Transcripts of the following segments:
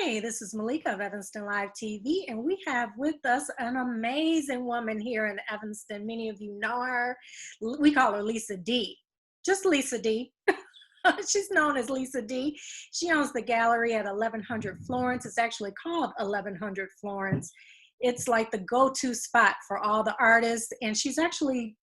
Hi, this is Malika of Evanston Live TV, and we have with us an amazing woman here in Evanston. Many of you know her. We call her Lisa D. Just Lisa D. She's known as Lisa D. She owns the gallery at 1100 Florence. It's actually called 1100 Florence. It's like the go-to spot for all the artists, and she's actually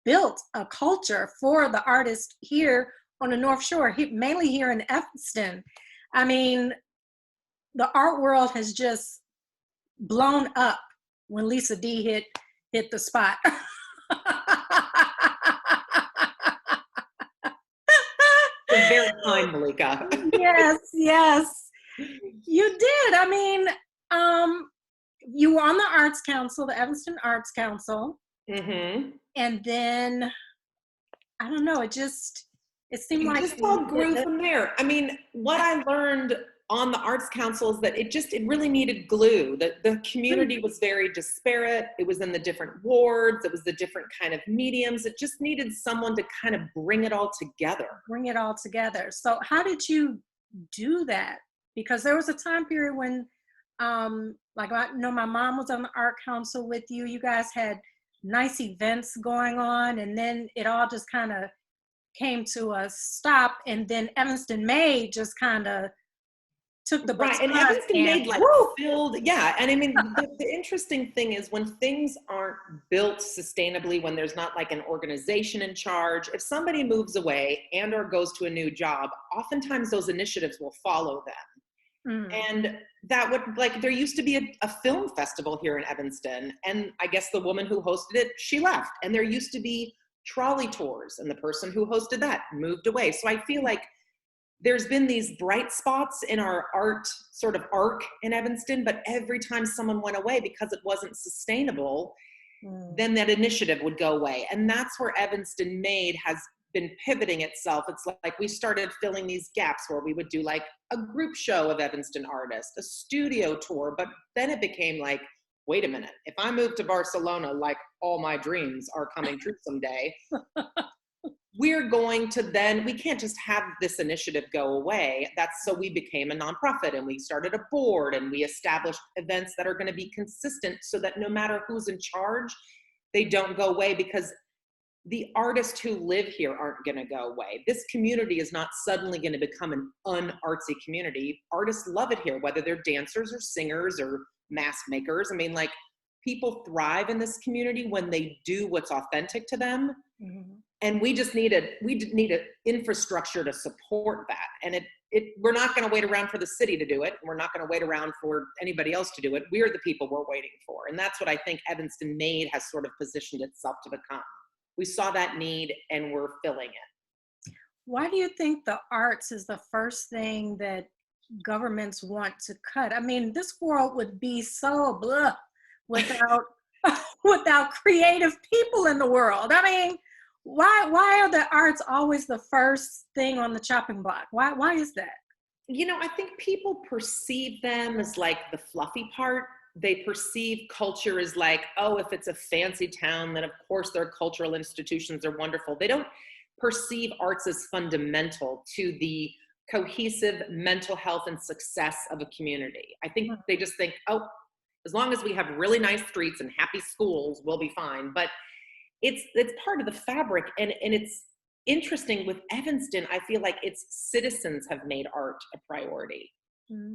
built a culture for the artists here on the North Shore, mainly here in Evanston. I mean, the art world has just blown up when Lisa D hit the spot. You're very kind, Malika. Yes, you did. I mean, you were on the Arts Council, the Evanston Arts Council, and then I don't know. It seemed like it just all grew from there. I mean, what I learned on the Arts Council is that it really needed glue. The community was very disparate. It was in the different wards. It was the different kind of mediums. It just needed someone to kind of bring it all together. So how did you do that? Because there was a time period when, like I know my mom was on the Art Council with you. You guys had nice events going on, and then it all just kind of came to a stop, and then Evanston Made just kind of took the baton. Right, and Evanston Made filled, yeah. And I mean, the interesting thing is when things aren't built sustainably, when there's not like an organization in charge, if somebody moves away and or goes to a new job, oftentimes those initiatives will follow them. And that would, like, there used to be a film festival here in Evanston, and I guess the woman who hosted it, she left. And there used to be trolley tours, and the person who hosted that moved away. So I feel like there's been these bright spots in our art sort of arc in Evanston, but every time someone went away because it wasn't sustainable, then that initiative would go away. And that's where Evanston Made has been pivoting itself. It's like we started filling these gaps where we would do like a group show of Evanston artists, a studio tour, but then it became like, wait a minute, if I move to Barcelona, like all my dreams are coming true someday, we're going to then, we can't just have this initiative go away. So we became a nonprofit, and we started a board, and we established events that are going to be consistent so that no matter who's in charge, they don't go away, because the artists who live here aren't going to go away. This community is not suddenly going to become an unartsy community. Artists love it here, whether they're dancers or singers or mask makers. I mean, like, people thrive in this community when they do what's authentic to them. And we just needed infrastructure to support that. And we're not going to wait around for the city to do it. We're not going to wait around for anybody else to do it. We're the people we're waiting for. And that's what I think Evanston Made has sort of positioned itself to become. We saw that need, and we're filling it. Why do you think the arts is the first thing that governments want to cut? I mean, this world would be so blah without without creative people in the world. I mean, why are the arts always the first thing on the chopping block? Why is that? You know, I think people perceive them as like the fluffy part. They perceive culture as like, oh, if it's a fancy town, then of course their cultural institutions are wonderful. They don't perceive arts as fundamental to the cohesive mental health and success of a community. I think they just think, oh, as long as we have really nice streets and happy schools, we'll be fine. But it's part of the fabric. And it's interesting with Evanston, I feel like its citizens have made art a priority.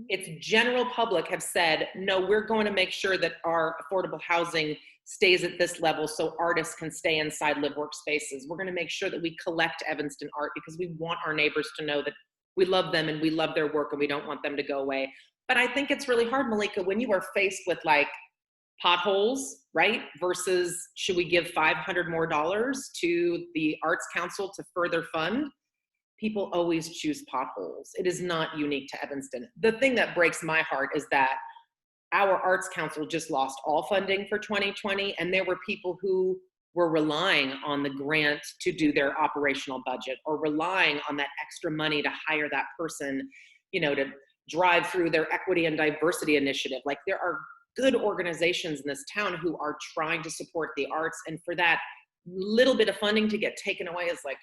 Its general public have said, no, we're going to make sure that our affordable housing stays at this level so artists can stay inside live workspaces. We're going to make sure that we collect Evanston art because we want our neighbors to know that we love them and we love their work and we don't want them to go away. But I think it's really hard, Malika, when you are faced with like potholes, right? Versus should we give $500 more to the Arts Council to further fund? People always choose potholes. It is not unique to Evanston. The thing that breaks my heart is that our Arts Council just lost all funding for 2020, and there were people who were relying on the grant to do their operational budget, or relying on that extra money to hire that person, you know, to drive through their equity and diversity initiative. Like, there are good organizations in this town who are trying to support the arts, and for that little bit of funding to get taken away is like,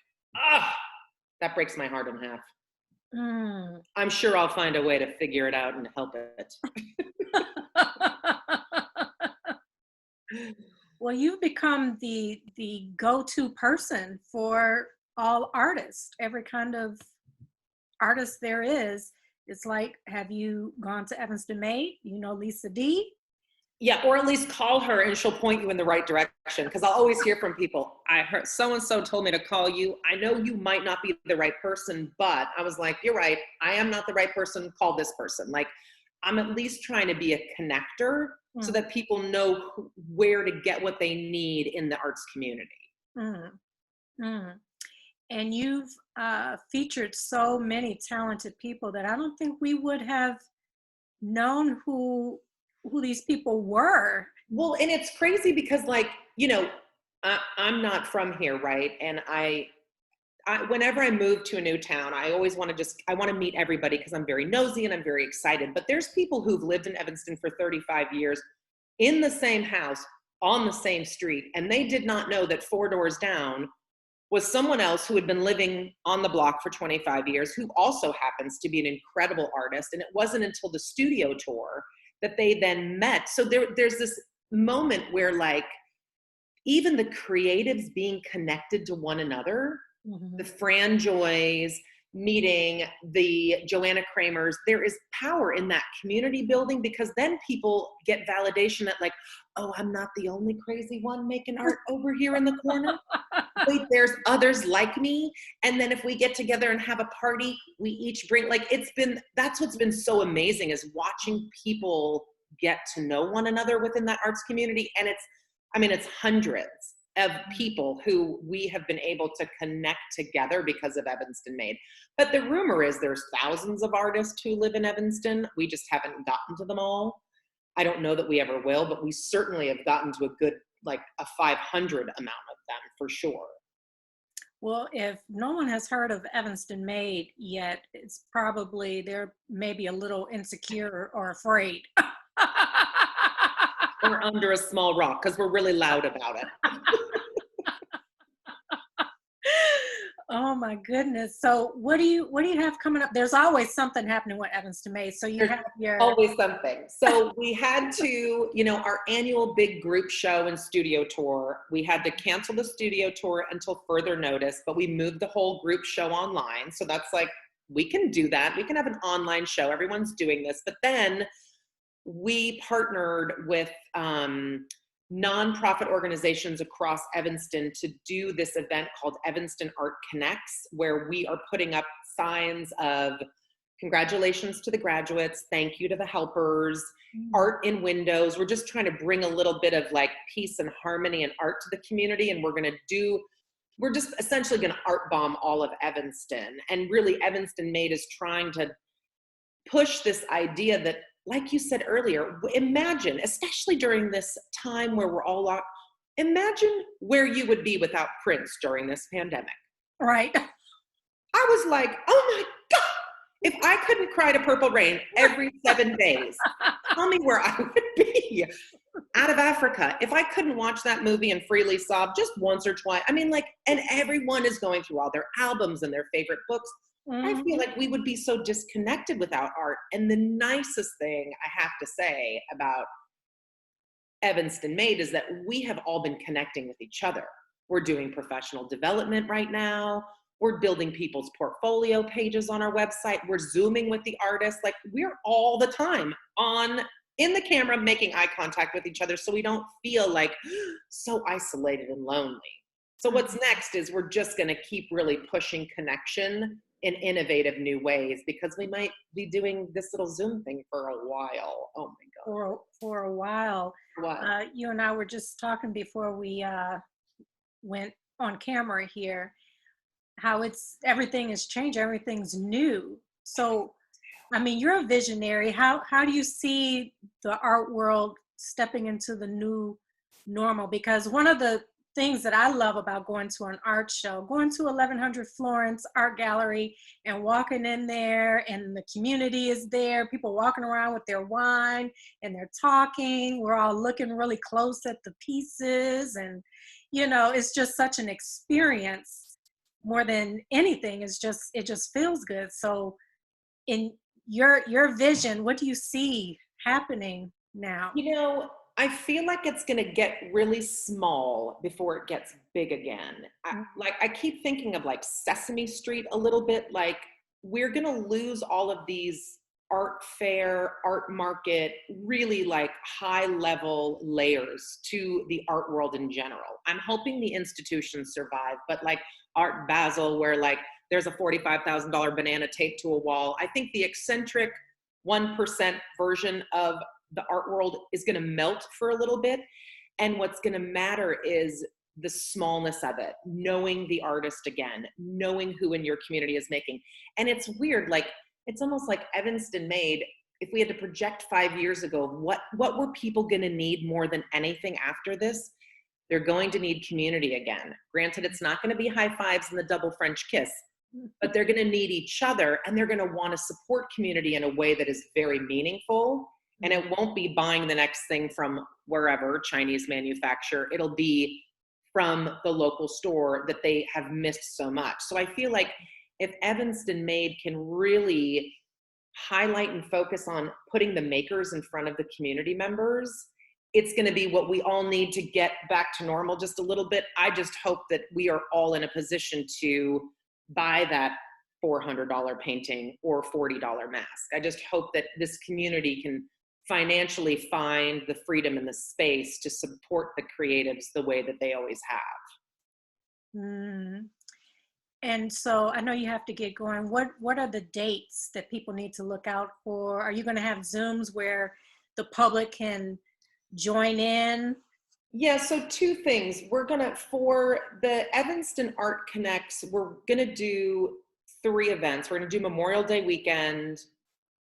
that breaks my heart in half. Mm. I'm sure I'll find a way to figure it out and help it. Well, you've become the go-to person for all artists, every kind of artist there is. It's like, have you gone to Evanston Made? You know Lisa D? Yeah, or at least call her and she'll point you in the right direction. Because I'll always hear from people, I heard so and so told me to call you. I know you might not be the right person, but I was like, you're right. I am not the right person. Call this person. Like, I'm at least trying to be a connector so Mm, that people know where to get what they need in the arts community. mm, mm. And you've featured so many talented people that I don't think we would have known who these people were. Well, and it's crazy because, like, I'm not from here, right? And whenever I move to a new town, I always want to I want to meet everybody because I'm very nosy and I'm very excited. But there's people who've lived in Evanston for 35 years in the same house on the same street, and they did not know that 4 doors down was someone else who had been living on the block for 25 years, who also happens to be an incredible artist. And it wasn't until the studio tour that they then met. So there's this moment where, like, even the creatives being connected to one another, the Mhm. Fran Joys meeting the Joanna Kramers, there is power in that community building, because then people get validation that, like, oh, I'm not the only crazy one making art over here in the corner. Wait, there's others like me. And then if we get together and have a party, we each bring, like, that's what's been so amazing, is watching people get to know one another within that arts community. And it's hundreds of people who we have been able to connect together because of Evanston Made. But the rumor is there's thousands of artists who live in Evanston. We just haven't gotten to them all. I don't know that we ever will, but we certainly have gotten to a good, like, a 500 amount of them for sure. Well, if no one has heard of Evanston Made yet, it's probably they're maybe a little insecure or afraid. Or under a small rock, because we're really loud about it. Oh my goodness. So what do you have coming up? There's always something happening with Evanston Made. So you There's have your always something. So we had to, our annual big group show and studio tour, we had to cancel the studio tour until further notice, but we moved the whole group show online. So that's like, we can do that. We can have an online show. Everyone's doing this. But then we partnered with nonprofit organizations across Evanston to do this event called Evanston Art Connects, where we are putting up signs of congratulations to the graduates, thank you to the helpers, art in windows. We're just trying to bring a little bit of, like, peace and harmony and art to the community. And we're just essentially going to art bomb all of Evanston. And really, Evanston Made is trying to push this idea that, like you said earlier, imagine, especially during this time where we're all locked, imagine where you would be without Prince during this pandemic. right. I was like, oh my God, if I couldn't cry to Purple Rain every 7 days, tell me where I would be. Out of Africa, if I couldn't watch that movie and freely sob just once or twice. I mean, like, and everyone is going through all their albums and their favorite books. I feel like we would be so disconnected without art. And the nicest thing I have to say about Evanston Made is that we have all been connecting with each other. We're doing professional development right now. We're building people's portfolio pages on our website. We're Zooming with the artists. Like, we're all the time in the camera, making eye contact with each other, so we don't feel like so isolated and lonely. So what's next is we're just going to keep really pushing connection in innovative new ways, because we might be doing this little Zoom thing for a while. Oh my God. For a while. What? You and I were just talking before we went on camera here, how everything has changed, everything's new. So, I mean, you're a visionary. How do you see the art world stepping into the new normal? Because one of the things that I love about going to an art show, going to 1100 Florence Art Gallery and walking in there, and the community is there, people walking around with their wine and they're talking, we're all looking really close at the pieces, and it's just such an experience. More than anything, it just feels good. So in your vision, what do you see happening now? You know, I feel like it's going to get really small before it gets big again. I keep thinking of like Sesame Street a little bit. Like, we're going to lose all of these art fair, art market, really like high level layers to the art world in general. I'm hoping the institutions survive, but like Art Basel, where like there's a $45,000 banana taped to a wall, I think the eccentric 1% version of the art world is going to melt for a little bit. And what's going to matter is the smallness of it, knowing the artist again, knowing who in your community is making. And it's weird, like, it's almost like Evanston made, if we had to project 5 years ago, what were people going to need more than anything after this? They're going to need community again. Granted, it's not going to be high fives and the double French kiss, but they're going to need each other, and they're going to want to support community in a way that is very meaningful. And it won't be buying the next thing from wherever, Chinese manufacturer. It'll be from the local store that they have missed so much. So I feel like if Evanston Made can really highlight and focus on putting the makers in front of the community members, it's going to be what we all need to get back to normal just a little bit. I just hope that we are all in a position to buy that $400 painting or $40 mask. I just hope that this community can financially find the freedom and the space to support the creatives the way that they always have. And so I know you have to get going. What are the dates that people need to look out for? Are you going to have Zooms where the public can join in? Yeah, so two things. We're gonna, for the Evanston Art Connects, we're gonna do 3 events. We're gonna do Memorial Day weekend,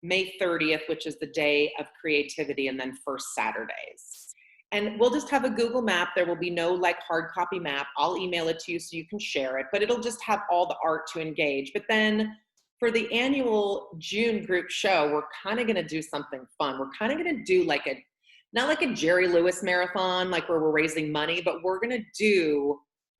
May 30th, which is the day of creativity, and then First Saturdays. And we'll just have a Google map. There will be no like hard copy map. I'll email it to you so you can share it, but it'll just have all the art to engage. But then for the annual June group show, we're kind of gonna do something fun. We're kind of gonna do like not like a Jerry Lewis marathon, like where we're raising money, but we're gonna do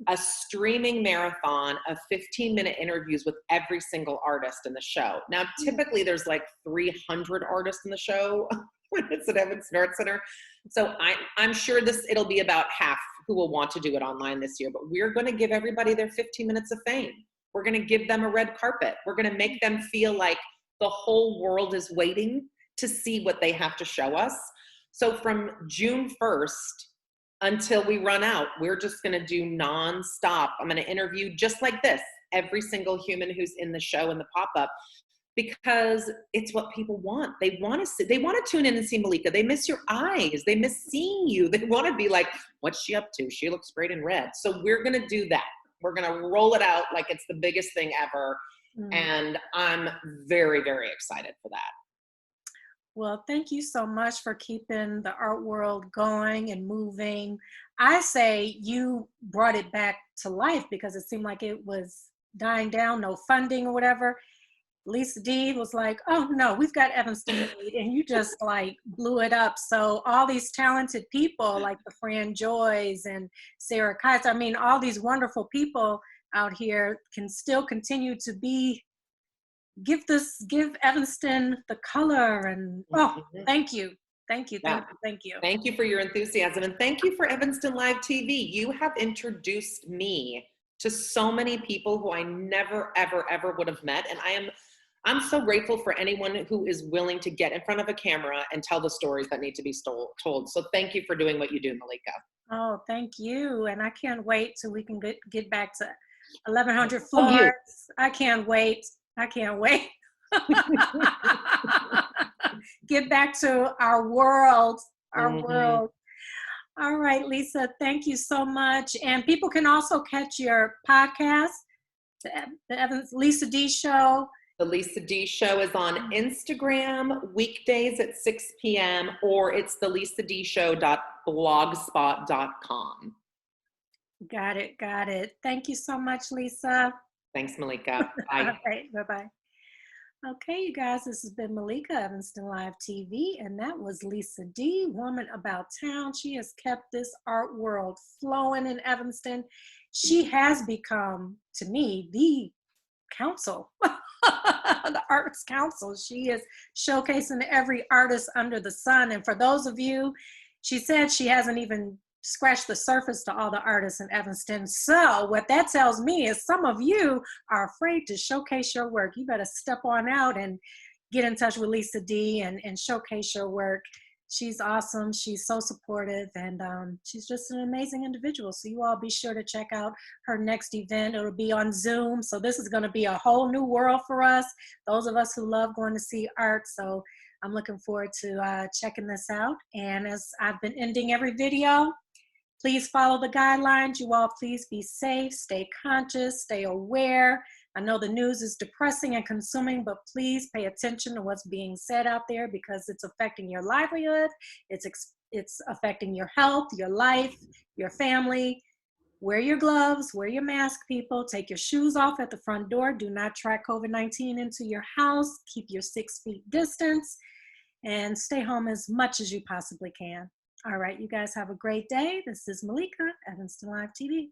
a streaming marathon of 15-minute interviews with every single artist in the show. Now, typically there's like 300 artists in the show when it's at Evanston Art Center. So I'm sure it'll be about half who will want to do it online this year, but we're gonna give everybody their 15 minutes of fame. We're gonna give them a red carpet. We're gonna make them feel like the whole world is waiting to see what they have to show us. So from June 1st until we run out, we're just going to do nonstop. I'm going to interview just like this, every single human who's in the show and the pop-up, because it's what people want. They want to see, they want to tune in and see Malika. They miss your eyes. They miss seeing you. They want to be like, what's she up to? She looks great in red. So we're going to do that. We're going to roll it out like it's the biggest thing ever. And I'm very, very excited for that. Well, thank you so much for keeping the art world going and moving. I say you brought it back to life because it seemed like it was dying down, no funding or whatever. Lisa D was like, oh no, we've got Evanston Made, and you just like blew it up. So all these talented people like the Fran Joys and Sarah Kites, I mean, all these wonderful people out here can still continue to be give Evanston the color. And thank you. Thank you for your enthusiasm, and thank you for Evanston Live TV. You have introduced me to so many people who I never ever would have met, and I'm so grateful for anyone who is willing to get in front of a camera and tell the stories that need to be told. So thank you for doing what you do, Malika. Oh, thank you, and I can't wait till we can get back to 1,100 floors. I can't wait. Get back to our world, world. All right, Lisa, thank you so much. And people can also catch your podcast, the Lisa D Show. The Lisa D Show is on Instagram weekdays at 6 p.m. or it's the lisadieshow.blogspot.com. Got it. Thank you so much, Lisa. Thanks, Malika. Bye. All right, bye-bye. Okay, you guys, this has been Malika, Evanston Live TV, and that was Lisa D, Woman About Town. She has kept this art world flowing in Evanston. She has become, to me, the council the Arts Council. She is showcasing every artist under the sun. And for those of you, she said she hasn't even scratched the surface to all the artists in Evanston. So what that tells me is some of you are afraid to showcase your work. You better step on out and get in touch with Lisa D and showcase your work. She's awesome. She's so supportive, and she's just an amazing individual. So you all be sure to check out her next event. It'll be on Zoom. So this is going to be a whole new world for us, those of us who love going to see art. So I'm looking forward to checking this out. And as I've been ending every video, please follow the guidelines. You all please be safe, stay conscious, stay aware. I know the news is depressing and consuming, but please pay attention to what's being said out there, because it's affecting your livelihood, it's affecting your health, your life, your family. Wear your gloves, wear your mask, people. Take your shoes off at the front door. Do not track COVID-19 into your house. Keep your 6 feet distance and stay home as much as you possibly can. All right, you guys have a great day. This is Malika, Evanston Live TV.